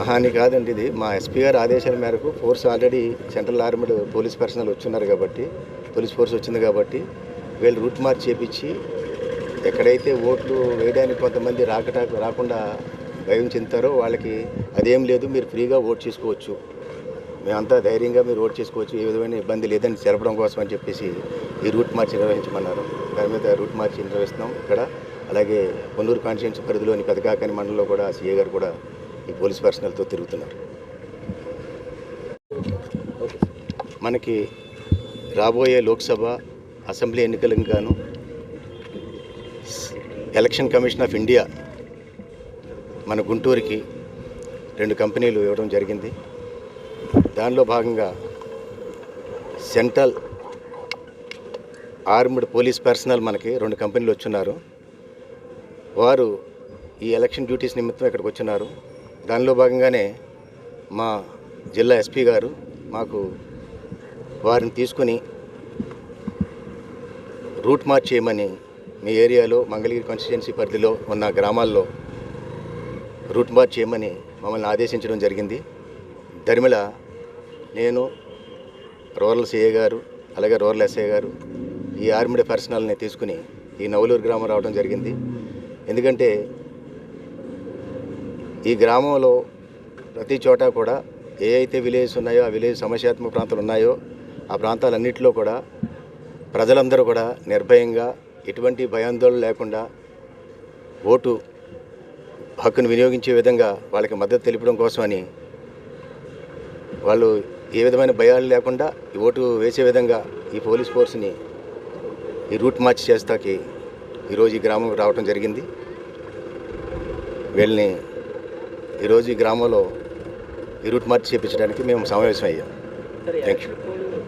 హాని కాదండి, ఇది మా ఎస్పీ గారి ఆదేశాల మేరకు force already central armed police personnel వచ్చున్నారు కాబట్టి, పోలీస్ ఫోర్స్ వచ్చింది కాబట్టి వీళ్ళు రూట్ మార్చ్ చేపించి ఎక్కడైతే ఓట్లు వేయడానికి కొంతమంది రాకుండా భయం చెందుతారో వాళ్ళకి అదేం లేదు, మీరు ఫ్రీగా ఓట్ చేసుకోవచ్చు, మేమంతా ధైర్యంగా మీరు ఓట్ చేసుకోవచ్చు, ఏ విధమైన ఇబ్బంది లేదని తెలపడం కోసం అని చెప్పేసి ఈ రూట్ మార్చ్ నిర్వహించమన్నారు. దాని మీద రూట్ మార్చ్ నిర్వహిస్తున్నాం ఇక్కడ. అలాగే పొన్నూరు కాన్స్టిట్యున్సీ పరిధిలోని పెదకాకని మండలంలో కూడా సీఏ గారు కూడా ఈ పోలీస్ పర్సనల్తో తిరుగుతున్నారు. మనకి రాబోయే లోక్సభ అసెంబ్లీ ఎన్నికలకు గాను ఎలక్షన్ కమిషన్ ఆఫ్ ఇండియా మన గుంటూరుకి 2 కంపెనీలు ఇవ్వడం జరిగింది. దానిలో భాగంగా సెంట్రల్ ఆర్మ్డ్ పోలీస్ పర్సనల్ మనకి 2 కంపెనీలు వచ్చున్నారు. వారు ఈ ఎలక్షన్ డ్యూటీస్ నిమిత్తం ఇక్కడికి వచ్చినారు. దానిలో భాగంగానే మా జిల్లా ఎస్పీ గారు మాకు వారిని తీసుకొని రూట్ మార్చ్ చేయమని మీ ఏరియాలో మంగళగిరి కాన్స్టిట్యుయెన్సీ పరిధిలో ఉన్న గ్రామాల్లో రూట్ మార్చ్ చేయమని మమ్మల్ని ఆదేశించడం జరిగింది. దరిమిళ నేను రూరల్ సిఏ గారు అలాగే రూరల్ ఎస్ఐ గారు ఈ ఆర్మీడ్ పర్సనల్ని తీసుకుని ఈ నవలూరు గ్రామం రావడం జరిగింది. ఎందుకంటే ఈ గ్రామంలో ప్రతి చోట కూడా ఏ అయితే విలేజ్ ఉన్నాయో ఆ విలేజ్ సమస్యాత్మక ప్రాంతాలు ఉన్నాయో ఆ ప్రాంతాలన్నింటిలో కూడా ప్రజలందరూ కూడా నిర్భయంగా ఎటువంటి భయాందోళన లేకుండా ఓటు హక్కును వినియోగించే విధంగా వాళ్ళకి మద్దతు తెలపడం కోసమని వాళ్ళు ఏ విధమైన భయాలు లేకుండా ఈ ఓటు వేసే విధంగా ఈ పోలీస్ ఫోర్స్ని ఈ రూట్ మార్చ్ చేస్తాకి ఈరోజు ఈ గ్రామం రావడం జరిగింది. వీళ్ళని ఈరోజు ఈ గ్రామంలో ఈ రూట్ మార్చ్ చేయించడానికి మేము సమావేశం అయ్యాం. Thank you.